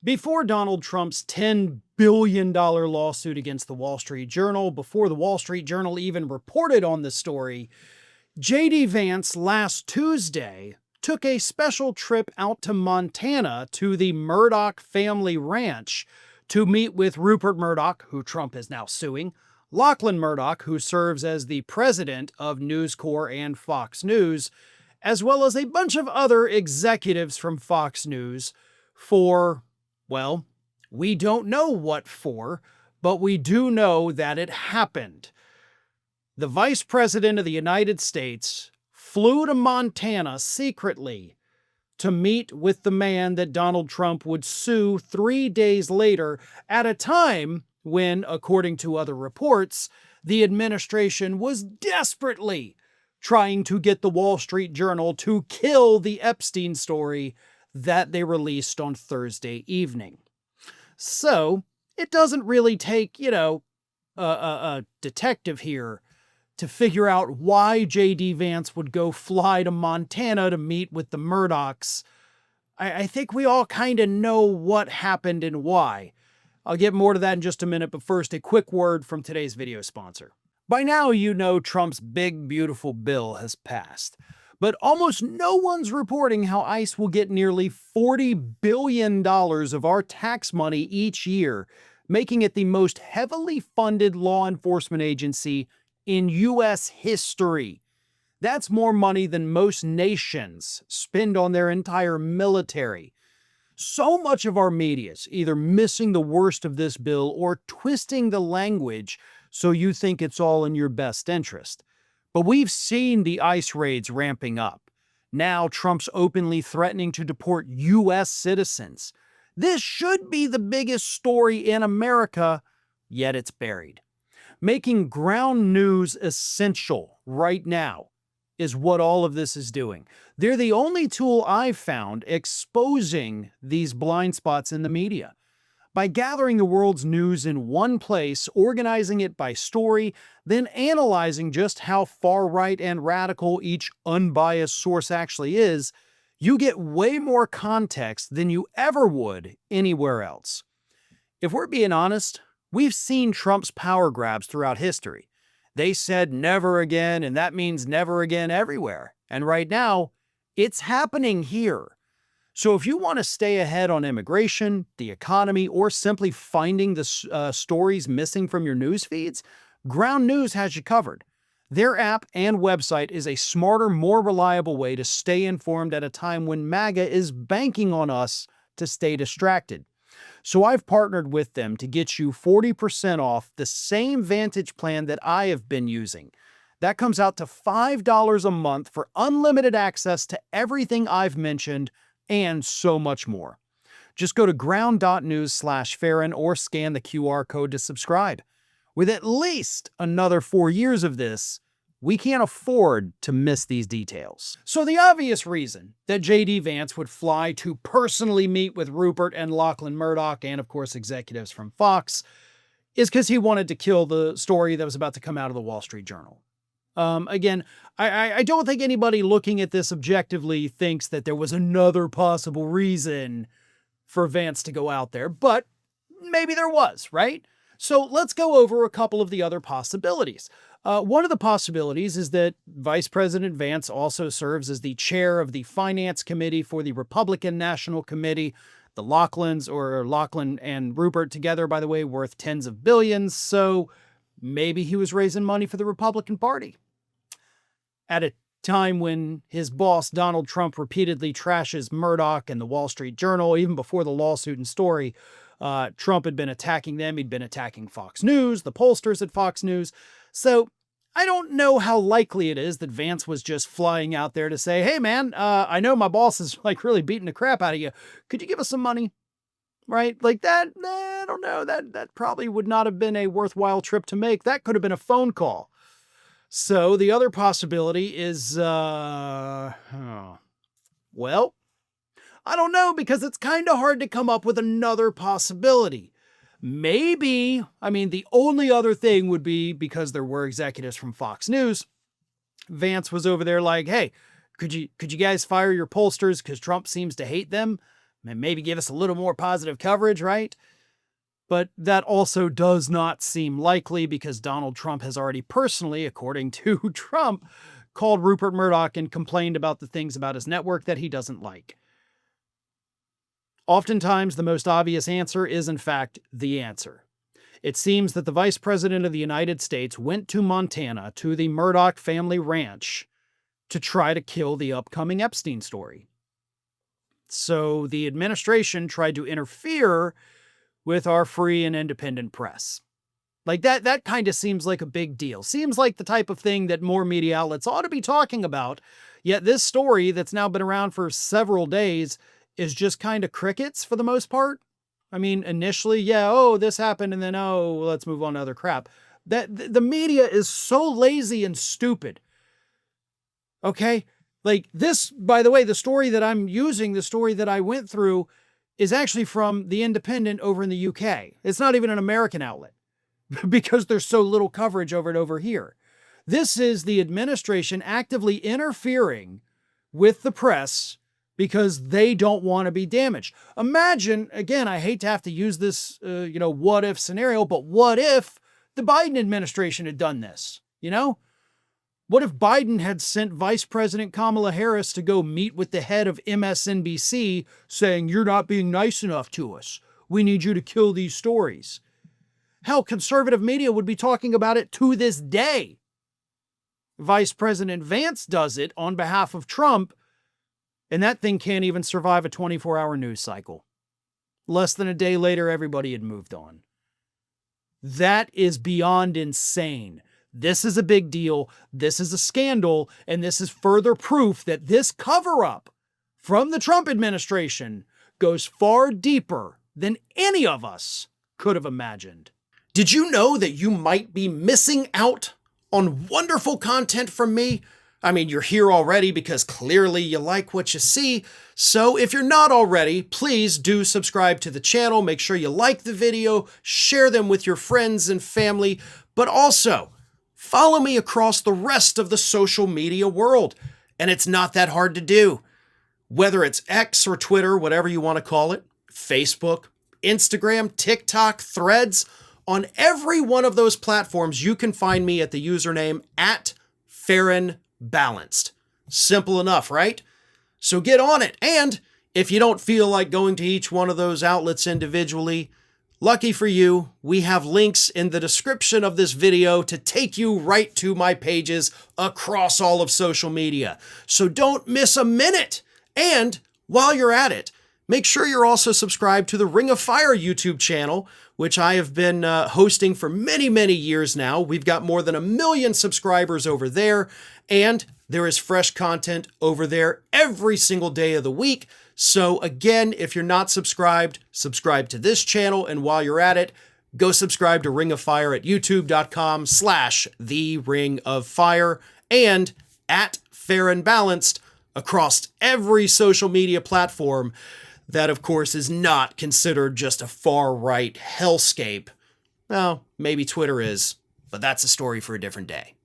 Before Donald Trump's $10 billion lawsuit against the Wall Street Journal, before the Wall Street Journal even reported on the story, JD Vance last Tuesday took a special trip out to Montana to the Murdoch family ranch to meet with Rupert Murdoch, who Trump is now suing, Lachlan Murdoch, who serves as the president of News Corp and Fox News, as well as a bunch of other executives from Fox News for, well, we don't know what for, but we do know that it happened. The Vice President of the United States flew to Montana secretly to meet with the man that Donald Trump would sue 3 days later at a time when, according to other reports, the administration was desperately trying to get the Wall Street Journal to kill the Epstein story that they released on Thursday evening. So it doesn't really take, a detective here to figure out why J.D. Vance would go fly to Montana to meet with the Murdochs. I think we all kind of know what happened and why. I'll get more to that in just a minute, but first, a quick word from today's video sponsor. By now, you know Trump's big, beautiful bill has passed, but almost no one's reporting how ICE will get nearly $40 billion of our tax money each year, making it the most heavily funded law enforcement agency in U.S. history. That's more money than most nations spend on their entire military. So much of our media is either missing the worst of this bill or twisting the language so you think it's all in your best interest. But we've seen the ICE raids ramping up. Now Trump's openly threatening to deport U.S. citizens. This should be the biggest story in America, yet it's buried. Making ground news essential right now is what all of this is doing. They're the only tool I've found exposing these blind spots in the media. By gathering the world's news in one place, organizing it by story, then analyzing just how far right and radical each unbiased source actually is, you get way more context than you ever would anywhere else. If we're being honest, we've seen Trump's power grabs throughout history. They said never again, and that means never again everywhere. And right now, it's happening here. So if you want to stay ahead on immigration, the economy, or simply finding the stories missing from your news feeds, Ground News has you covered. Their app and website is a smarter, more reliable way to stay informed at a time when MAGA is banking on us to stay distracted. So I've partnered with them to get you 40% off the same Vantage plan that I have been using. That comes out to $5 a month for unlimited access to everything I've mentioned and so much more. Just go to ground.news/Farron or scan the QR code to subscribe. With at least another 4 years of this, we can't afford to miss these details. So the obvious reason that JD Vance would fly to personally meet with Rupert and Lachlan Murdoch, and of course executives from Fox, is because he wanted to kill the story that was about to come out of the Wall Street Journal. Again, I don't think anybody looking at this objectively thinks that there was another possible reason for Vance to go out there, but maybe there was, right? So let's go over a couple of the other possibilities. One of the possibilities is that Vice President Vance also serves as the chair of the Finance Committee for the Republican National Committee. The Lachlan and Rupert together, by the way, worth tens of billions, so maybe he was raising money for the Republican Party. At a time when his boss, Donald Trump, repeatedly trashes Murdoch and the Wall Street Journal, even before the lawsuit and story, Trump had been attacking them. He'd been attacking Fox News, the pollsters at Fox News. So I don't know how likely it is that Vance was just flying out there to say, hey, man, I know my boss is like really beating the crap out of you. Could you give us some money? Right? Like that, I don't know. That probably would not have been a worthwhile trip to make. That could have been a phone call. So the other possibility is, well, I don't know, because it's kind of hard to come up with another possibility. Maybe, the only other thing would be because there were executives from Fox News. Vance was over there like, hey, could you guys fire your pollsters because Trump seems to hate them? maybe give us a little more positive coverage, right? But that also does not seem likely because Donald Trump has already personally, according to Trump, called Rupert Murdoch and complained about the things about his network that he doesn't like. Oftentimes, the most obvious answer is, in fact, the answer. It seems that the Vice President of the United States went to Montana, to the Murdoch family ranch, to try to kill the upcoming Epstein story. So the administration tried to interfere with our free and independent press. Like that kind of seems like a big deal. Seems like the type of thing that more media outlets ought to be talking about. Yet this story that's now been around for several days is just kind of crickets for the most part. I mean, initially, yeah, oh, this happened, and then, oh, let's move on to other crap. The media is so lazy and stupid. Okay? Like this, by the way, the story that I'm using, the story that I went through, is actually from The Independent over in the UK. It's not even an American outlet because there's so little coverage over it over here. This is the administration actively interfering with the press because they don't want to be damaged. Imagine, again, I hate to have to use this, what if scenario, but what if the Biden administration had done this, What if Biden had sent Vice President Kamala Harris to go meet with the head of MSNBC saying, you're not being nice enough to us. We need you to kill these stories. Hell, conservative media would be talking about it to this day. Vice President Vance does it on behalf of Trump, and that thing can't even survive a 24-hour news cycle. Less than a day later, everybody had moved on. That is beyond insane. This is a big deal. This is a scandal. And this is further proof that this cover-up from the Trump administration goes far deeper than any of us could have imagined. Did you know that you might be missing out on wonderful content from me? I mean, you're here already because clearly you like what you see. So if you're not already, please do subscribe to the channel. Make sure you like the video, share them with your friends and family, but also follow me across the rest of the social media world. And it's not that hard to do. Whether it's X or Twitter, whatever you want to call it, Facebook, Instagram, TikTok, Threads, on every one of those platforms, you can find me at the username @FarronBalanced. Simple enough, right? So get on it. And if you don't feel like going to each one of those outlets individually, lucky for you, we have links in the description of this video to take you right to my pages across all of social media. So don't miss a minute. And while you're at it, make sure you're also subscribed to the Ring of Fire YouTube channel, which I have been hosting for many, many years now. We've got more than 1 million subscribers over there, and there is fresh content over there every single day of the week. So again, if you're not subscribed, subscribe to this channel, and while you're at it, go subscribe to Ring of Fire at youtube.com/The Ring of Fire and @FarronBalanced across every social media platform. That, of course, is not considered just a far-right hellscape. Well, maybe Twitter is, but that's a story for a different day.